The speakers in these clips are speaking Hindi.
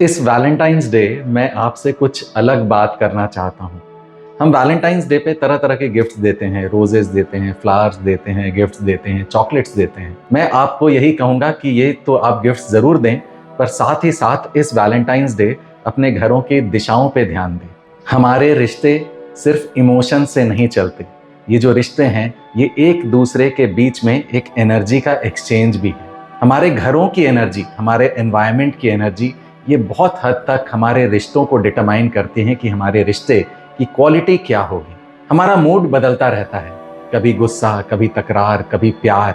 इस वैलेंटाइंस डे मैं आपसे कुछ अलग बात करना चाहता हूँ। हम वैलेंटाइंस डे पे तरह तरह के गिफ्ट्स देते हैं, रोजेस देते हैं, फ्लावर्स देते हैं, गिफ्ट्स देते हैं, चॉकलेट्स देते हैं। मैं आपको यही कहूँगा कि ये तो आप गिफ्ट्स ज़रूर दें, पर साथ ही साथ इस वैलेंटाइंस डे अपने घरों की दिशाओं पे ध्यान दें। हमारे रिश्ते सिर्फ इमोशन से नहीं चलते। ये जो रिश्ते हैं, ये एक दूसरे के बीच में एक एनर्जी का एक्सचेंज भी है। हमारे घरों की एनर्जी, हमारे एनवायरनमेंट की एनर्जी, ये बहुत हद तक हमारे रिश्तों को डिटरमाइन करती हैं कि हमारे रिश्ते की क्वालिटी क्या होगी। हमारा मूड बदलता रहता है, कभी गुस्सा, कभी तकरार, कभी प्यार।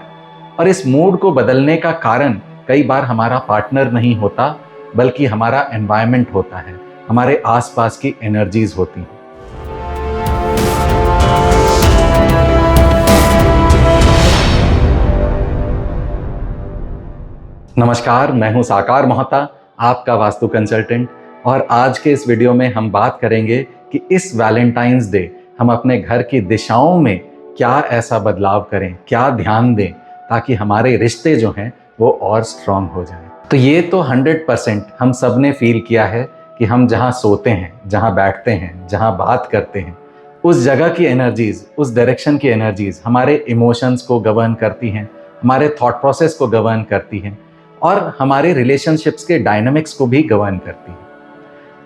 और इस मूड को बदलने का कारण कई बार हमारा पार्टनर नहीं होता, बल्कि हमारा एनवायरनमेंट होता है, हमारे आसपास की एनर्जीज होती हैं। नमस्कार, मैं हूं साकार मोहता, आपका वास्तु कंसल्टेंट। और आज के इस वीडियो में हम बात करेंगे कि इस वैलेंटाइंस डे हम अपने घर की दिशाओं में क्या ऐसा बदलाव करें, क्या ध्यान दें, ताकि हमारे रिश्ते जो हैं वो और स्ट्रांग हो जाएं। तो ये तो 100% हम सब ने फील किया है कि हम जहाँ सोते हैं, जहाँ बैठते हैं, जहाँ बात करते हैं, उस जगह की एनर्जीज, उस डायरेक्शन की एनर्जीज हमारे इमोशंस को गवर्न करती हैं, हमारे थॉट प्रोसेस को गवर्न करती हैं और हमारे रिलेशनशिप्स के डायनामिक्स को भी गवर्न करती है।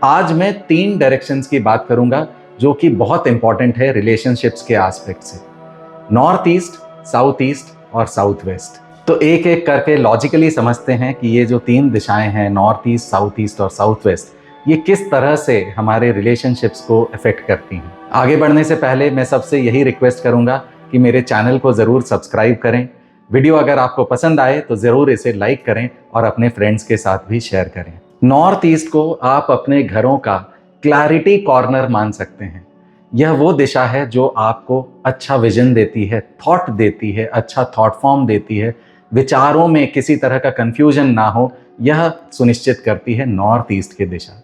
आज मैं 3 डायरेक्शंस की बात करूंगा जो कि बहुत इंपॉर्टेंट है रिलेशनशिप्स के एस्पेक्ट से। नॉर्थ ईस्ट, साउथ ईस्ट और साउथ वेस्ट। तो एक एक करके लॉजिकली समझते हैं कि ये जो 3 दिशाएं हैं, नॉर्थ ईस्ट, साउथ ईस्ट और साउथ वेस्ट, ये किस तरह से हमारे रिलेशनशिप्स को अफेक्ट करती हैं। आगे बढ़ने से पहले मैं सबसे यही रिक्वेस्ट करूंगा कि मेरे चैनल को ज़रूर सब्सक्राइब करें। वीडियो अगर आपको पसंद आए तो ज़रूर इसे लाइक करें और अपने फ्रेंड्स के साथ भी शेयर करें। नॉर्थ ईस्ट को आप अपने घरों का क्लैरिटी कॉर्नर मान सकते हैं। यह वो दिशा है जो आपको अच्छा विजन देती है, थॉट देती है, अच्छा थॉट फॉर्म देती है, विचारों में किसी तरह का कंफ्यूजन ना हो, यह सुनिश्चित करती है नॉर्थ ईस्ट की दिशा।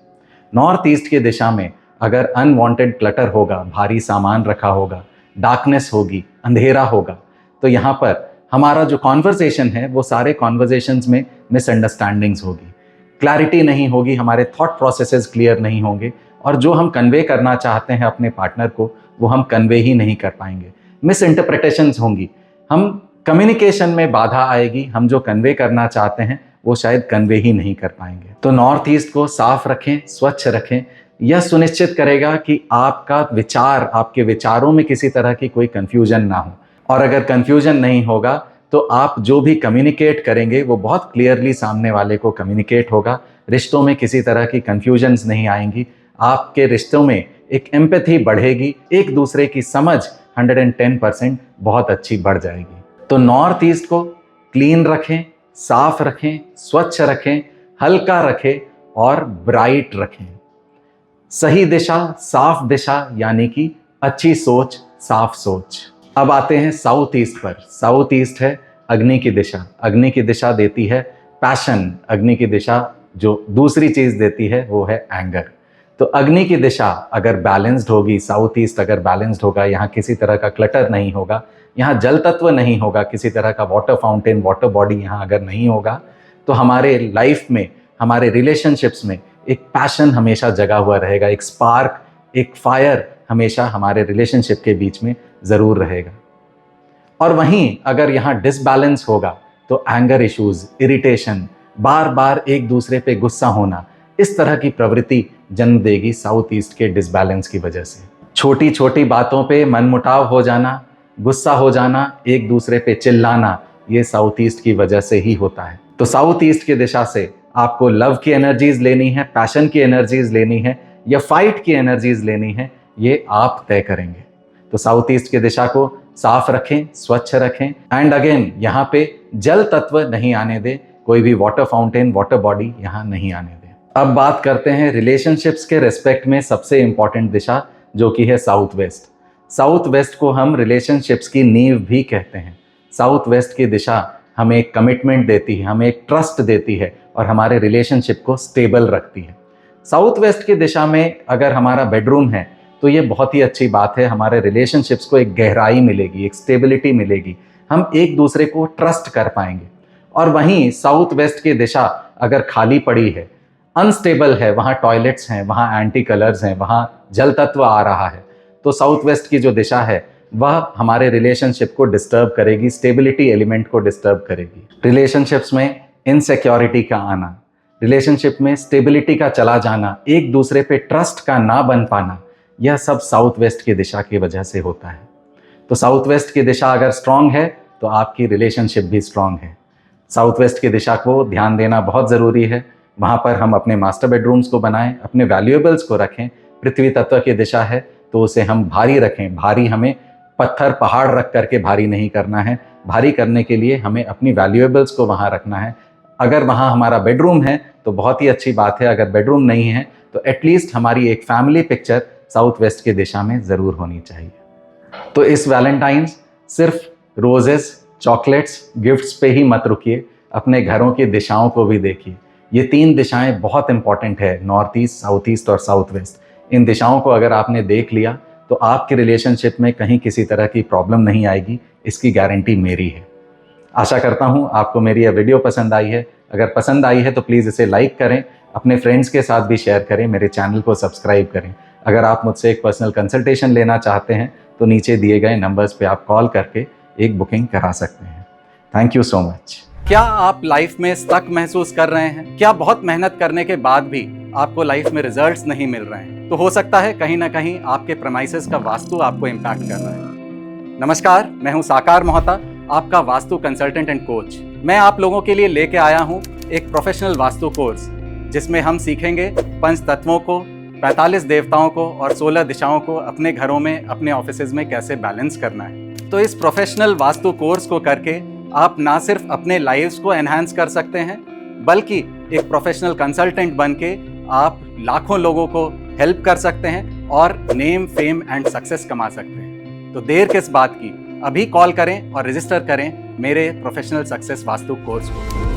नॉर्थ ईस्ट की दिशा में अगर अनवांटेड क्लटर होगा, भारी सामान रखा होगा, डार्कनेस होगी, अंधेरा होगा, तो यहाँ पर हमारा जो कॉन्वर्सेशन है वो सारे कॉन्वर्सेशंस में मिसअंडरस्टैंडिंग्स होगी, क्लैरिटी नहीं होगी, हमारे थॉट प्रोसेसेस क्लियर नहीं होंगे और जो हम कन्वे करना चाहते हैं अपने पार्टनर को वो हम कन्वे ही नहीं कर पाएंगे। मिस इंटरप्रिटेशंस होंगी, हम कम्युनिकेशन में बाधा आएगी, हम जो कन्वे करना चाहते हैं वो शायद कन्वे ही नहीं कर पाएंगे। तो नॉर्थ ईस्ट को साफ रखें, स्वच्छ रखें। यह सुनिश्चित करेगा कि आपका विचार, आपके विचारों में किसी तरह की कोई कंफ्यूजन ना हो। और अगर कंफ्यूजन नहीं होगा तो आप जो भी कम्युनिकेट करेंगे वो बहुत क्लियरली सामने वाले को कम्युनिकेट होगा। रिश्तों में किसी तरह की कंफ्यूजन्स नहीं आएंगी। आपके रिश्तों में एक एम्पैथी बढ़ेगी, एक दूसरे की समझ 110% बहुत अच्छी बढ़ जाएगी। तो नॉर्थ ईस्ट को क्लीन रखें, साफ रखें, स्वच्छ रखें, हल्का रखें और ब्राइट रखें। सही दिशा, साफ दिशा, यानी कि अच्छी सोच, साफ सोच। अब आते हैं साउथ ईस्ट पर। साउथ ईस्ट है अग्नि की दिशा। अग्नि की दिशा देती है पैशन। अग्नि की दिशा जो दूसरी चीज देती है वो है एंगर। तो अग्नि की दिशा अगर बैलेंस्ड होगी, साउथ ईस्ट अगर बैलेंस्ड होगा, यहाँ किसी तरह का क्लटर नहीं होगा, यहाँ जल तत्व नहीं होगा, किसी तरह का वाटर फाउंटेन, वाटर बॉडी यहाँ अगर नहीं होगा, तो हमारे लाइफ में, हमारे रिलेशनशिप्स में एक पैशन हमेशा जगा हुआ रहेगा, एक स्पार्क, एक फायर हमेशा हमारे रिलेशनशिप के बीच में ज़रूर रहेगा। और वहीं अगर यहाँ डिसबैलेंस होगा तो एंगर इश्यूज, इरिटेशन, बार बार एक दूसरे पे गुस्सा होना, इस तरह की प्रवृत्ति जन्म देगी साउथ ईस्ट के डिसबैलेंस की वजह से। छोटी छोटी बातों पे मनमुटाव हो जाना, गुस्सा हो जाना, एक दूसरे पे चिल्लाना, ये साउथ ईस्ट की वजह से ही होता है। तो साउथ ईस्ट की दिशा से आपको लव की एनर्जीज लेनी है, पैशन की एनर्जीज लेनी है या फाइट की एनर्जीज लेनी है, ये आप तय करेंगे। तो साउथ ईस्ट की दिशा को साफ रखें, स्वच्छ रखें। एंड अगेन यहाँ पे जल तत्व नहीं आने दें, कोई भी वाटर फाउंटेन, वाटर बॉडी यहाँ नहीं आने दें। अब बात करते हैं रिलेशनशिप्स के रेस्पेक्ट में सबसे इंपॉर्टेंट दिशा, जो कि है साउथ वेस्ट। साउथ वेस्ट को हम रिलेशनशिप्स की नींव भी कहते हैं। साउथ वेस्ट की दिशा हमें एक कमिटमेंट देती है, हमें एक ट्रस्ट देती है और हमारे रिलेशनशिप को स्टेबल रखती है। साउथ वेस्ट की दिशा में अगर हमारा बेडरूम है तो ये बहुत ही अच्छी बात है। हमारे रिलेशनशिप्स को एक गहराई मिलेगी, एक स्टेबिलिटी मिलेगी, हम एक दूसरे को ट्रस्ट कर पाएंगे। और वहीं साउथ वेस्ट की दिशा अगर खाली पड़ी है, अनस्टेबल है, वहाँ टॉयलेट्स हैं, वहाँ एंटी कलर्स हैं, वहाँ जल तत्व आ रहा है, तो साउथ वेस्ट की जो दिशा है वह हमारे रिलेशनशिप को डिस्टर्ब करेगी, स्टेबिलिटी एलिमेंट को डिस्टर्ब करेगी। रिलेशनशिप्स में इनसिक्योरिटी का आना, रिलेशनशिप में स्टेबिलिटी का चला जाना, एक दूसरे पे ट्रस्ट का ना बन पाना, यह सब साउथ वेस्ट की दिशा की वजह से होता है। तो साउथ वेस्ट की दिशा अगर स्ट्रांग है तो आपकी रिलेशनशिप भी स्ट्रांग है। साउथ वेस्ट की दिशा को ध्यान देना बहुत ज़रूरी है। वहाँ पर हम अपने मास्टर बेडरूम्स को बनाएं, अपने वैल्यूएबल्स को रखें। पृथ्वी तत्व की दिशा है तो उसे हम भारी रखें। भारी हमें पत्थर पहाड़ रख करके भारी नहीं करना है। भारी करने के लिए हमें अपनी वैल्यूएबल्स को वहाँ रखना है। अगर वहाँ हमारा बेडरूम है तो बहुत ही अच्छी बात है, अगर बेडरूम नहीं है तो एटलीस्ट हमारी एक फैमिली पिक्चर साउथ वेस्ट की दिशा में ज़रूर होनी चाहिए। तो इस वैलेंटाइंस सिर्फ रोजेस, चॉकलेट्स, गिफ्ट्स पे ही मत रुकिए, अपने घरों की दिशाओं को भी देखिए। ये 3 दिशाएं बहुत इंपॉर्टेंट है, नॉर्थ ईस्ट, साउथ ईस्ट और साउथ वेस्ट। इन दिशाओं को अगर आपने देख लिया तो आपके रिलेशनशिप में कहीं किसी तरह की प्रॉब्लम नहीं आएगी, इसकी गारंटी मेरी है। आशा करता हूँ आपको मेरी यह वीडियो पसंद आई है। अगर पसंद आई है तो प्लीज़ इसे लाइक करें, अपने फ्रेंड्स के साथ भी शेयर करें, मेरे चैनल को सब्सक्राइब करें। अगर आप मुझसे एक पर्सनल कंसल्टेशन लेना चाहते हैं तो नीचे दिए गए नंबर्स पे आप कॉल करके एक बुकिंग करा सकते हैं। Thank you so much. क्या आप लाइफ में स्टक महसूस कर रहे हैं? क्या बहुत मेहनत करने के बाद भी आपको लाइफ में रिजल्ट्स नहीं मिल रहे हैं? तो हो सकता है कहीं ना कहीं आपके प्रेमाइसेस का वास्तु आपको इम्पैक्ट कर रहा है। नमस्कार, मैं हूं साकार मोहता, आपका वास्तु कंसल्टेंट एंड कोच। मैं आप लोगों के लिए लेके आया हूं एक प्रोफेशनल वास्तु कोर्स, जिसमें हम सीखेंगे 5 तत्वों को, 45 देवताओं को और 16 दिशाओं को अपने घरों में, अपने ऑफिसेज में कैसे बैलेंस करना है। तो इस प्रोफेशनल वास्तु कोर्स को करके आप ना सिर्फ अपने लाइव्स को एनहांस कर सकते हैं, बल्कि एक प्रोफेशनल कंसल्टेंट बन के आप लाखों लोगों को हेल्प कर सकते हैं और नेम, फेम एंड सक्सेस कमा सकते हैं। तो देर किस बात की, अभी कॉल करें और रजिस्टर करें मेरे प्रोफेशनल सक्सेस वास्तु कोर्स को।